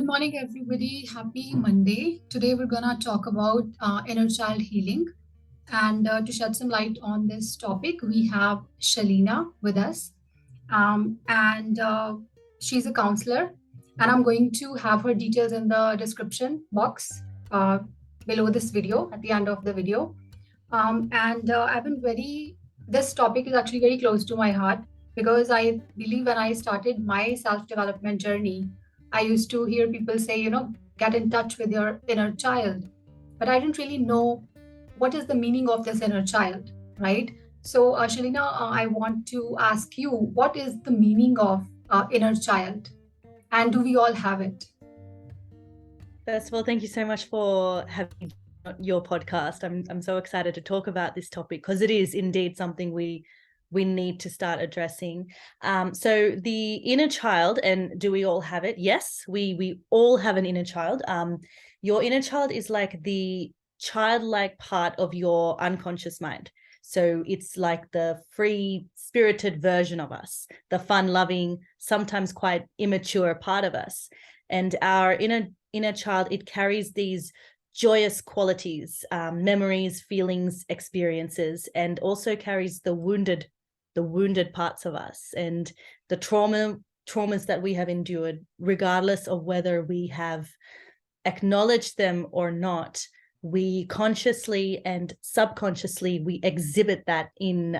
morning, everybody. Happy Monday. Today, we're going to talk about inner child healing. And to shed some light on this topic, we have Shalina with us. And she's a counselor. And I'm going to have her details in the description box uh, below this video, at the end of the video. I've been this topic is actually very close to my heart because I believe when I started my self development journey, I used to hear people say, get in touch with your inner child. But I didn't really know what is the meaning of this inner child, right? So, Shalina, I want to ask you, what is the meaning of inner child? And do we all have it? First of all, thank you so much for having your podcast. I'm so excited to talk about this topic because it is indeed something we need to start addressing. So the inner child, and do we all have it? Yes, we all have an inner child. Your inner child is like the childlike part of your unconscious mind. So it's like the free-spirited version of us, the fun-loving, sometimes quite immature part of us. And our inner child, it carries these joyous qualities, memories, feelings, experiences, and also carries the wounded parts of us and the traumas that we have endured, regardless of whether we have acknowledged them or not. We consciously and subconsciously we exhibit that in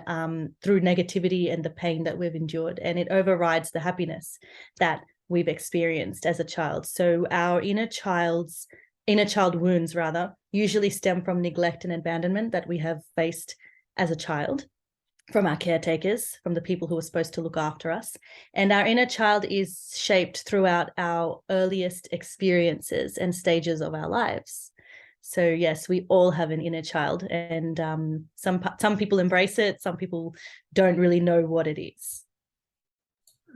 through negativity and the pain that we've endured, and it overrides the happiness that we've experienced as a child. So our inner child wounds usually stem from neglect and abandonment that we have faced as a child, from our caretakers, from the people who are supposed to look after us. And our inner child is shaped throughout our earliest experiences and stages of our lives. So yes, we all have an inner child, and some people embrace it, some people don't really know what it is.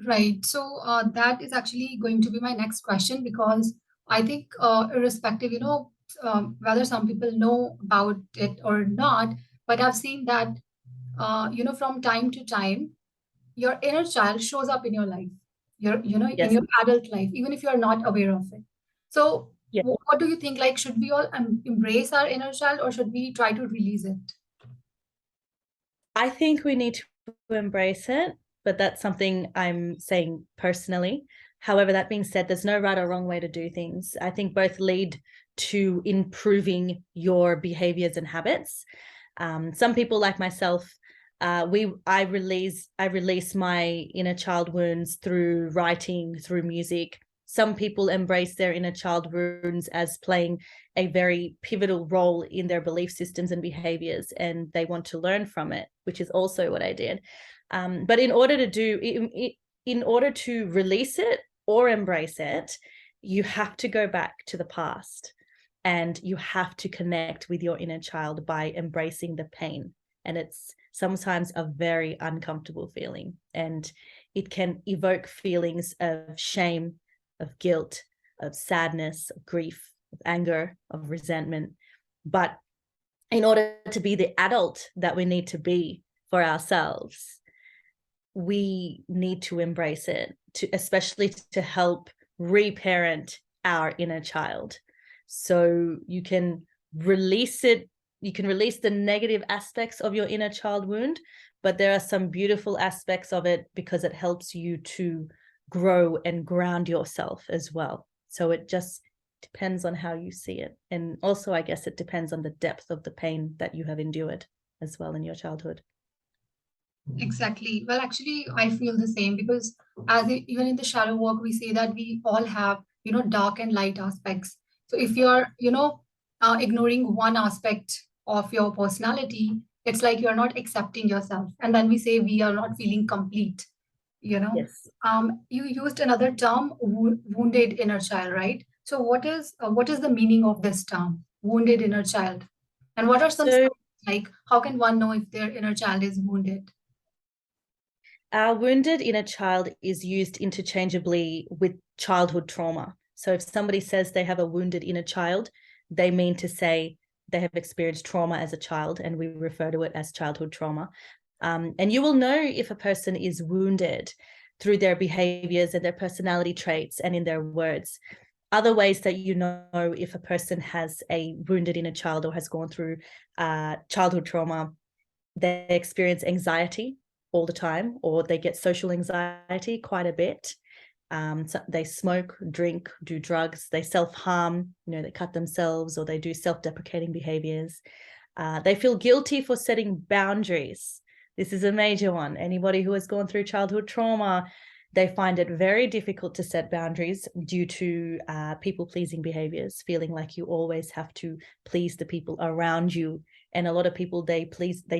Right. So that is actually going to be my next question because I think, irrespective, whether some people know about it or not, but I've seen that, from time to time, your inner child shows up in your life, in Yes. your adult life, even if you're not aware of it. So, Yeah. what do you think? Like, should we all embrace our inner child or should we try to release it? I think we need to embrace it, but that's something I'm saying personally. However, that being said, there's no right or wrong way to do things. I think both lead to improving your behaviors and habits. Some people like myself, I release my inner child wounds through writing, through music. Some people embrace their inner child wounds as playing a very pivotal role in their belief systems and behaviors, and they want to learn from it, which is also what I did. But in order to release it or embrace it, you have to go back to the past, and you have to connect with your inner child by embracing the pain. And it's sometimes a very uncomfortable feeling, and it can evoke feelings of shame, of guilt, of sadness, of grief, of anger, of resentment. But in order to be the adult that we need to be for ourselves, we need to embrace it, especially to help reparent our inner child. So you can release it. You can release the negative aspects of your inner child wound, but there are some beautiful aspects of it because it helps you to grow and ground yourself as well. So it just depends on how you see it. And also, I guess it depends on the depth of the pain that you have endured as well in your childhood. Exactly. Well, actually, I feel the same because even in the shadow work, we say that we all have, dark and light aspects. So if you're, ignoring one aspect of your personality, it's like you're not accepting yourself. And then we say we are not feeling complete, Yes. You used another term, wounded inner child, right? So what is the meaning of this term, wounded inner child? And what are some signs, So like how can one know if their inner child is wounded? our wounded inner child is used interchangeably with childhood trauma. So if somebody says they have a wounded inner child, they mean to say they have experienced trauma as a child, and we refer to it as childhood trauma. And you will know if a person is wounded through their behaviors and their personality traits and in their words. Other ways that you know if a person has a wounded inner child or has gone through childhood trauma, they experience anxiety all the time, or they get social anxiety quite a bit. So they smoke, drink, do drugs, they self-harm, they cut themselves, or they do self-deprecating behaviors. They feel guilty for setting boundaries. This is a major one. Anybody who has gone through childhood trauma, they find it very difficult to set boundaries due to people-pleasing behaviors, feeling like you always have to please the people around you. And a lot of people, they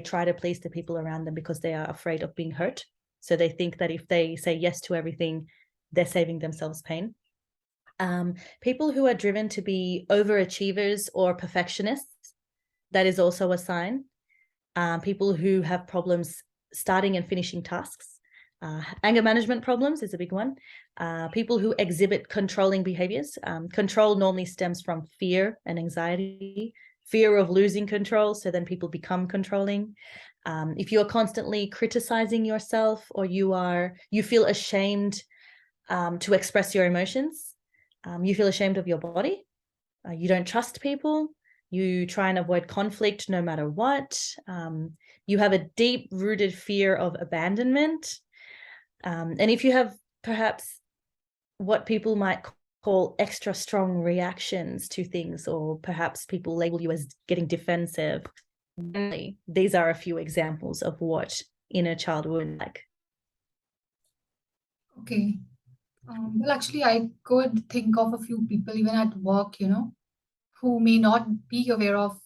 try to please the people around them because they are afraid of being hurt. So they think that if they say yes to everything, they're saving themselves pain. People who are driven to be overachievers or perfectionists, that is also a sign. People who have problems starting and finishing tasks. Anger management problems is a big one. People who exhibit controlling behaviors. Control normally stems from fear and anxiety, fear of losing control, so then people become controlling. If you are constantly criticizing yourself, or you feel ashamed to express your emotions, you feel ashamed of your body, you don't trust people, you try and avoid conflict no matter what, you have a deep-rooted fear of abandonment, and if you have perhaps what people might call extra strong reactions to things, or perhaps people label you as getting defensive, these are a few examples of what inner child would like. Okay. Well, actually, I could think of a few people, even at work, who may not be aware of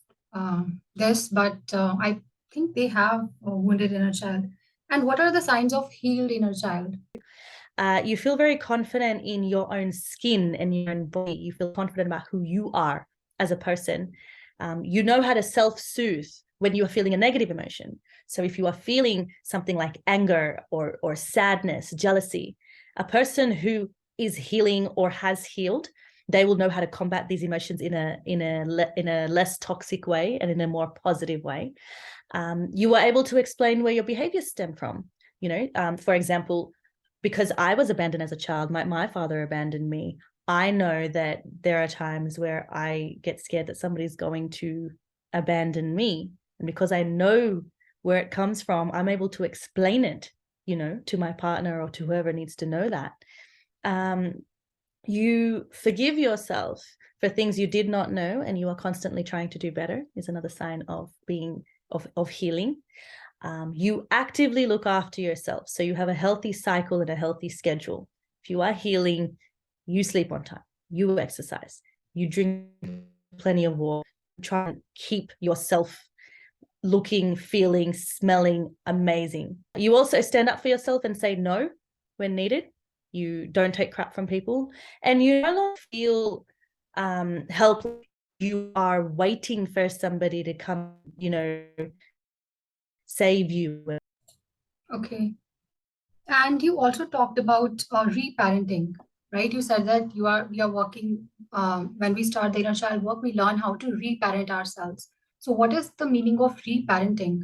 this, but I think they have a wounded inner child. And what are the signs of healed inner child? You feel very confident in your own skin and your own body. You feel confident about who you are as a person. You know how to self-soothe when you are feeling a negative emotion. So if you are feeling something like anger or sadness, jealousy, a person who is healing or has healed, they will know how to combat these emotions in a less toxic way and in a more positive way. You are able to explain where your behaviors stem from. For example, because I was abandoned as a child, my father abandoned me. I know that there are times where I get scared that somebody's going to abandon me. And because I know where it comes from, I'm able to explain it, to my partner or to whoever needs to know that. You forgive yourself for things you did not know, and you are constantly trying to do better, is another sign of healing. You actively look after yourself. So you have a healthy cycle and a healthy schedule. If you are healing, you sleep on time, you exercise, you drink plenty of water, try and keep yourself looking, feeling, smelling amazing. You also stand up for yourself and say no when needed. You don't take crap from people, and you no longer feel helpless. You are waiting for somebody to come, save you. Okay. And you also talked about reparenting, right? You said that we are working when we start the inner child work, we learn how to reparent ourselves. So, what is the meaning of reparenting?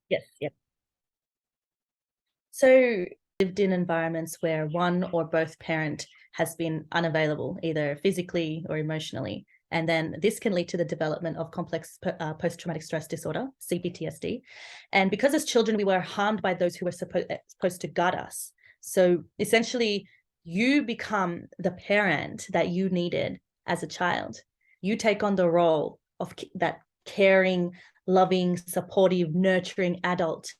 Yes, yes. So lived in environments where one or both parent has been unavailable, either physically or emotionally. And then this can lead to the development of complex post-traumatic stress disorder, CPTSD. And because as children, we were harmed by those who were supposed to guard us. So essentially, you become the parent that you needed as a child. You take on the role of that caring, loving, supportive, nurturing adult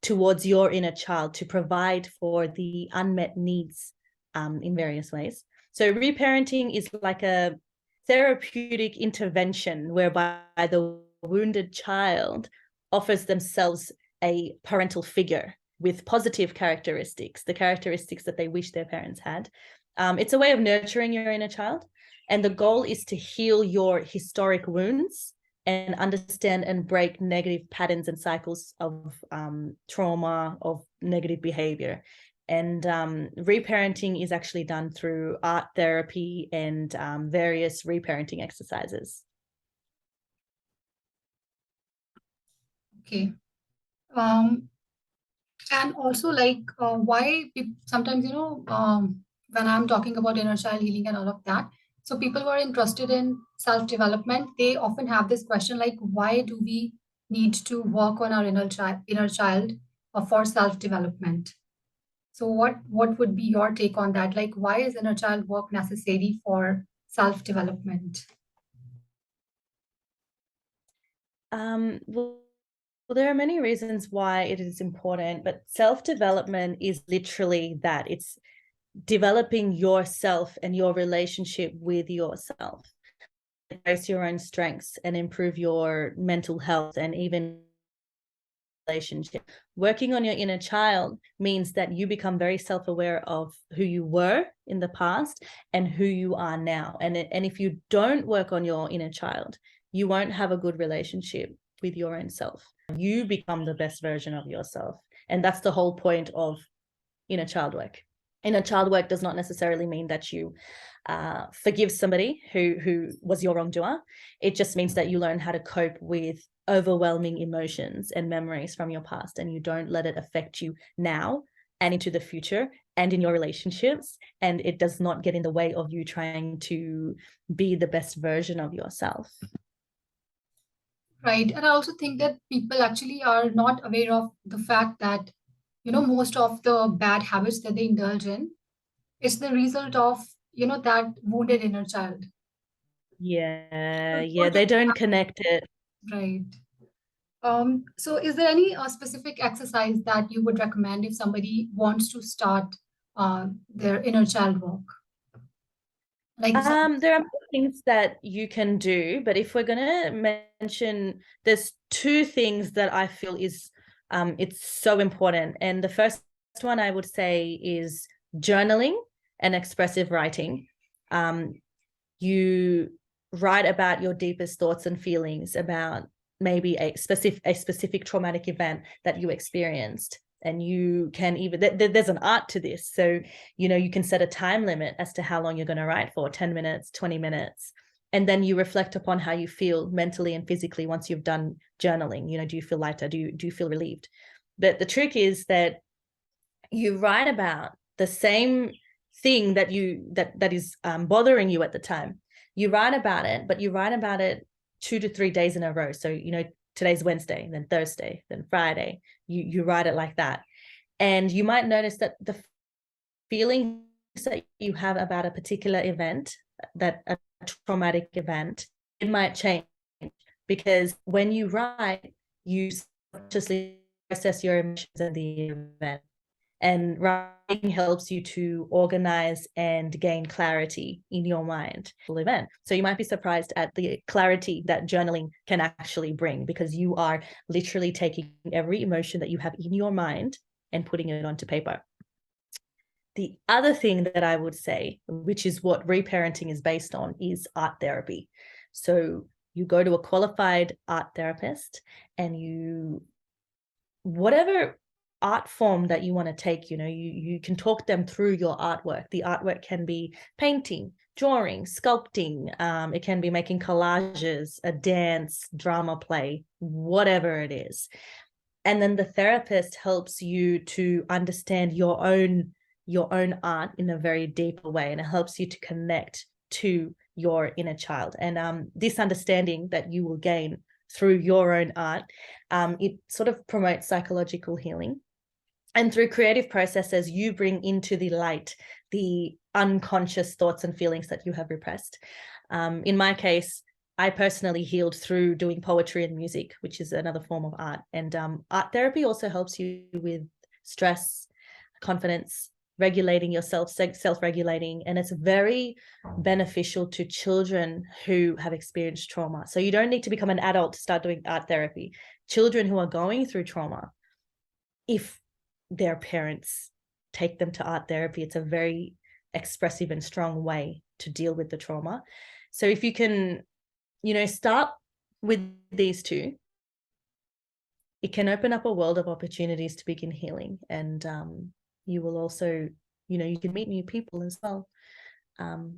towards your inner child to provide for the unmet needs in various ways. So reparenting is like a therapeutic intervention whereby the wounded child offers themselves a parental figure with positive characteristics, the characteristics that they wish their parents had. It's a way of nurturing your inner child. And the goal is to heal your historic wounds and understand and break negative patterns and cycles of trauma, of negative behavior. And reparenting is actually done through art therapy and various reparenting exercises. Okay. And also, like, why sometimes, when I'm talking about inner child healing and all of that. So people who are interested in self-development, they often have this question like, why do we need to work on our inner child for self-development? So what would be your take on that? Like, why is inner child work necessary for self-development? Well, there are many reasons why it is important, but self-development is literally that. It's developing yourself and your relationship with yourself. Embrace your own strengths and improve your mental health and even relationship. Working on your inner child means that you become very self-aware of who you were in the past and who you are now. And if you don't work on your inner child, you won't have a good relationship with your own self. You become the best version of yourself. And that's the whole point of inner child work. Inner child work does not necessarily mean that you forgive somebody who was your wrongdoer. It just means that you learn how to cope with overwhelming emotions and memories from your past, and you don't let it affect you now and into the future and in your relationships, and it does not get in the way of you trying to be the best version of yourself. Right. And I also think that people actually are not aware of the fact that, most of the bad habits that they indulge in is the result of, that wounded inner child. Yeah, What they don't connect it. Right. So is there any specific exercise that you would recommend if somebody wants to start their inner child work? Like, There are many things that you can do, but if we're going to mention, there's two things that I feel is it's so important. And the first one I would say is journaling and expressive writing. You write about your deepest thoughts and feelings about maybe a specific traumatic event that you experienced, and you can even there's an art to this. So you can set a time limit as to how long you're going to write for, 10 minutes, 20 minutes, and then you reflect upon how you feel mentally and physically once you've done journaling. Do you feel lighter? Do you feel relieved? But the trick is that you write about the same thing that is bothering you at the time. You write about it, but you write about it 2 to 3 days in a row. So today's Wednesday, then Thursday, then Friday. You write it like that, and you might notice that the feelings that you have about a particular event, that a traumatic event, it might change, because when you write, you subconsciously process your emotions in the event. And writing helps you to organize and gain clarity in your mind for event. So you might be surprised at the clarity that journaling can actually bring, because you are literally taking every emotion that you have in your mind and putting it onto paper. The other thing that I would say, which is what reparenting is based on, is art therapy. So you go to a qualified art therapist, and whatever art form that you want to take, you can talk them through your artwork. The artwork can be painting, drawing, sculpting. It can be making collages, a dance, drama play, whatever it is. And then the therapist helps you to understand your own art in a very deeper way, and it helps you to connect to your inner child. And this understanding that you will gain through your own art, it sort of promotes psychological healing. And through creative processes, you bring into the light the unconscious thoughts and feelings that you have repressed. In my case, I personally healed through doing poetry and music, which is another form of art. And art therapy also helps you with stress, confidence, regulating yourself, self-regulating. And it's very beneficial to children who have experienced trauma. So you don't need to become an adult to start doing art therapy. Children who are going through trauma, if their parents take them to art therapy, it's a very expressive and strong way to deal with the trauma. So if you can, start with these two, it can open up a world of opportunities to begin healing. And you will also, you can meet new people as well,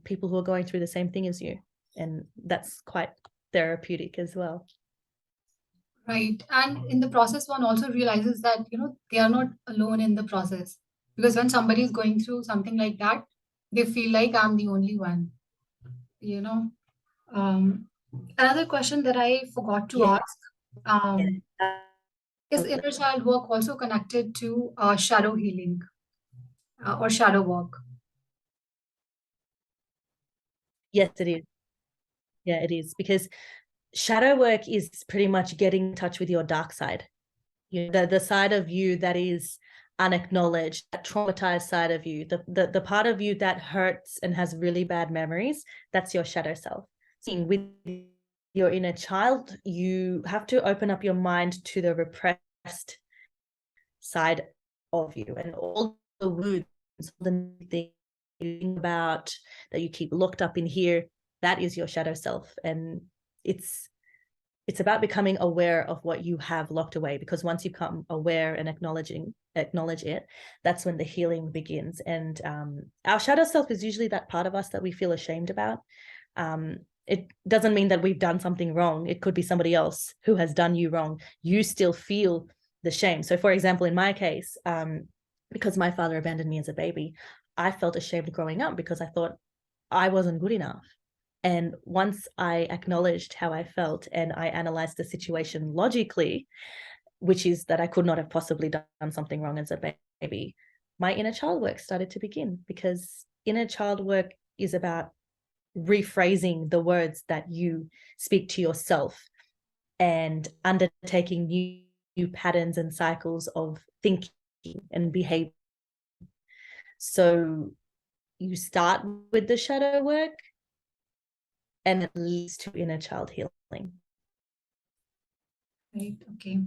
people who are going through the same thing as you. And that's quite therapeutic as well. right. And in the process, one also realizes that, they are not alone in the process. Because when somebody is going through something like that, They feel like I'm the only one, you know. Um, Another question that I forgot to Yeah. ask, um, is inner child work also connected to shadow healing or shadow work? Yes, it is. Yeah, it is, because shadow work is pretty much getting in touch with your dark side. The side of you that is unacknowledged, that traumatized side of you, the part of you that hurts and has really bad memories. That's your shadow self. With your inner child, you have to open up your mind to the repressed side of you and all the wounds, the things you think about that you keep locked up in here. That is your shadow self, and it's it's about becoming aware of what you have locked away, because once you become aware and acknowledge it, that's when the healing begins. And our shadow self is usually that part of us that we feel ashamed about. It doesn't mean that we've done something wrong. It could be somebody else who has done you wrong. You still feel the shame. So for example, in my case, because my father abandoned me as a baby, I felt ashamed growing up because I thought I wasn't good enough. And once I acknowledged how I felt and I analyzed the situation logically, which is that I could not have possibly done something wrong as a baby, my inner child work started to begin, because inner child work is about rephrasing the words that you speak to yourself and undertaking new patterns and cycles of thinking and behavior. So you start with the shadow work, and it leads to inner child healing. Right. Okay.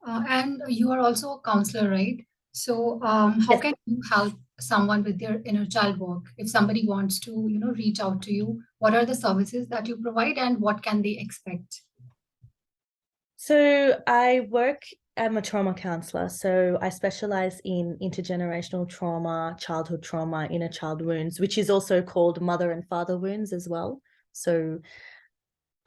And you are also a counselor, right? So, how Yes. can you help someone with their inner child work? If somebody wants to, reach out to you, what are the services that you provide, and what can they expect? So I'm a trauma counselor. So I specialize in intergenerational trauma, childhood trauma, inner child wounds, which is also called mother and father wounds as well. So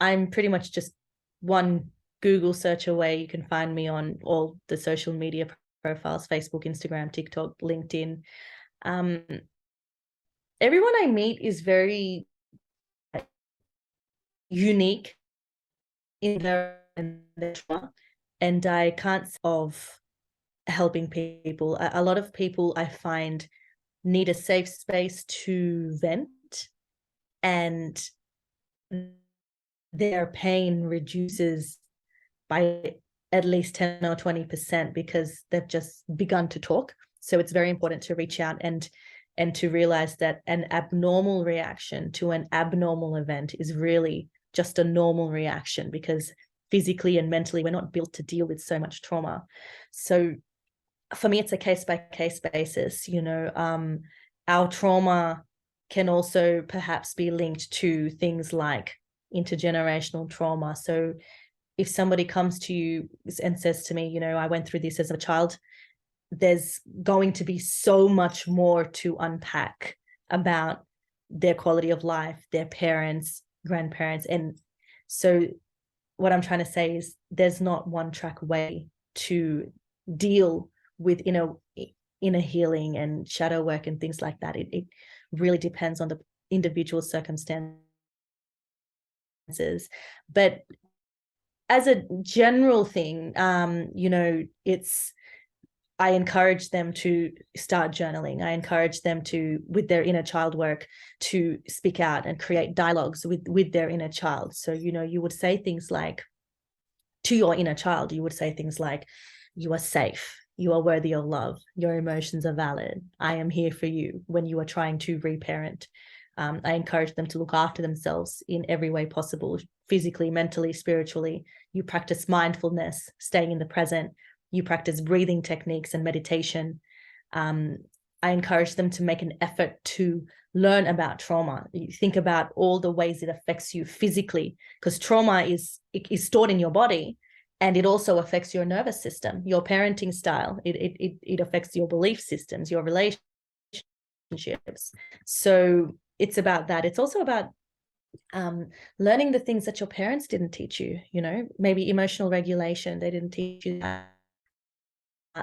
I'm pretty much just one Google search away. You can find me on all the social media profiles: Facebook, Instagram, TikTok, LinkedIn. Um, Everyone I meet is very unique in their trauma, and I can't of helping people. A lot of people I find need a safe space to vent, and their pain reduces by at least 10 or 20% because they've just begun to talk. So it's very important to reach out and to realize that an abnormal reaction to an abnormal event is really just a normal reaction, because physically and mentally we're not built to deal with so much trauma. So for me, it's a case by case basis. Our trauma can also perhaps be linked to things like intergenerational trauma. So if somebody comes to you and says to me, I went through this as a child, there's going to be so much more to unpack about their quality of life, their parents, grandparents. And so what I'm trying to say is there's not one track way to deal with inner healing and shadow work and things like that. It really depends on the individual circumstances. But as a general thing, it's I encourage them to start journaling. I encourage them to, with their inner child work, to speak out and create dialogues with their inner child. So, you would say things like, to your inner child, you would say things like, you are safe, you are worthy of love, your emotions are valid, I am here for you, when you are trying to reparent. I encourage them to look after themselves in every way possible, physically, mentally, spiritually. You practice mindfulness, staying in the present. You practice breathing techniques and meditation. I encourage them to make an effort to learn about trauma. You think about all the ways it affects you physically, because trauma is stored in your body, and it also affects your nervous system, your parenting style. It affects your belief systems, your relationships. So it's about that. It's also about learning the things that your parents didn't teach you. Maybe emotional regulation, they didn't teach you that.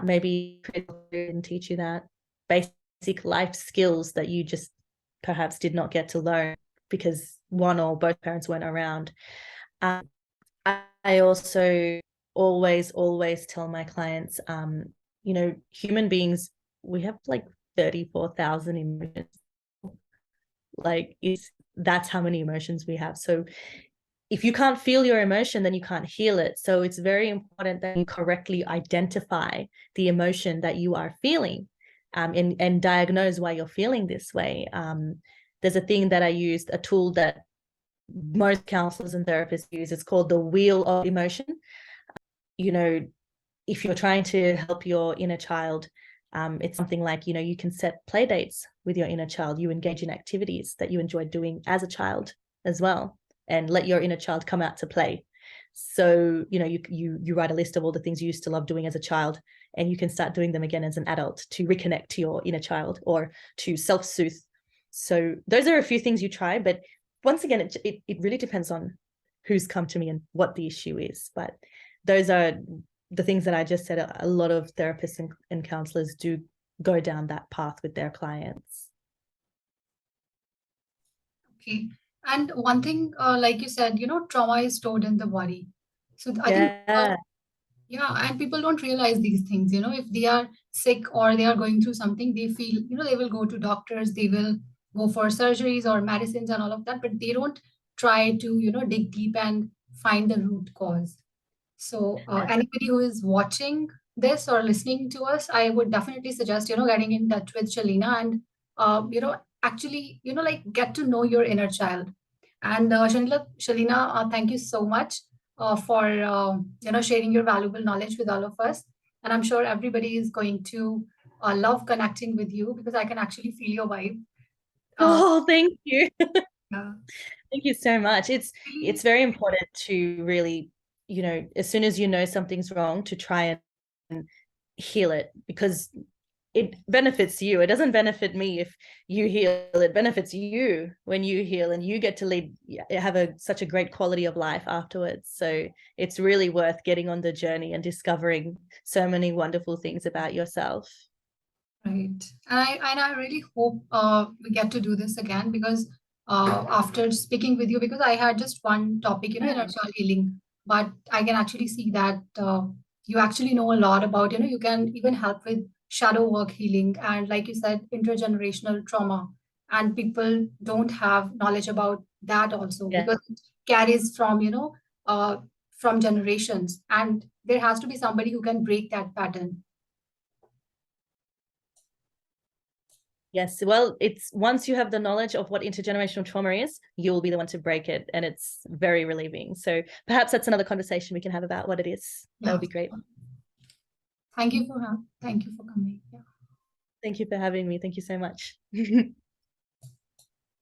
Maybe critical didn't teach you that. Basic life skills that you just perhaps did not get to learn because one or both parents weren't around. I also always tell my clients, human beings, we have like 34,000 emotions. Like that's how many emotions we have. So if you can't feel your emotion, then you can't heal it. So it's very important that you correctly identify the emotion that you are feeling, and diagnose why you're feeling this way. There's a thing that I used, a tool that most counselors and therapists use. It's called the wheel of emotion. If you're trying to help your inner child, it's something like, you can set play dates with your inner child. You engage in activities that you enjoyed doing as a child as well, and let your inner child come out to play. So, you write a list of all the things you used to love doing as a child, and you can start doing them again as an adult to reconnect to your inner child or to self-soothe. So those are a few things you try, but once again, it really depends on who's come to me and what the issue is. But those are the things that I just said. A lot of therapists and counselors do go down that path with their clients. Okay. And one thing, like you said, trauma is stored in the body. So I think, yeah, and people don't realize these things. If they are sick or they are going through something, they feel, they will go to doctors, they will go for surgeries or medicines and all of that, but they don't try to, dig deep and find the root cause. So, anybody who is watching this or listening to us, I would definitely suggest, getting in touch with Shalina and, actually, like get to know your inner child. And Shalina, thank you so much for, sharing your valuable knowledge with all of us. And I'm sure everybody is going to love connecting with you because I can actually feel your vibe. Oh, thank you. Yeah. Thank you so much. It's very important to really, as soon as you know something's wrong, to try and heal it, because it benefits you. It doesn't benefit me if you heal. It benefits you when you heal, and you get to have such a great quality of life afterwards. So it's really worth getting on the journey and discovering so many wonderful things about yourself. Right. And I really hope we get to do this again because after speaking with you, because I had just one topic, inner child healing, but I can actually see that you actually know a lot about, you can even help with shadow work healing and, like you said, intergenerational trauma. And people don't have knowledge about that also Yeah. because it carries from, from generations. And there has to be somebody who can break that pattern. Yes. Well, it's once you have the knowledge of what intergenerational trauma is, you'll be the one to break it. And it's very relieving. So perhaps that's another conversation we can have about what it is. That Yeah. would be great. Thank you for coming. Yeah. Thank you for having me. Thank you so much.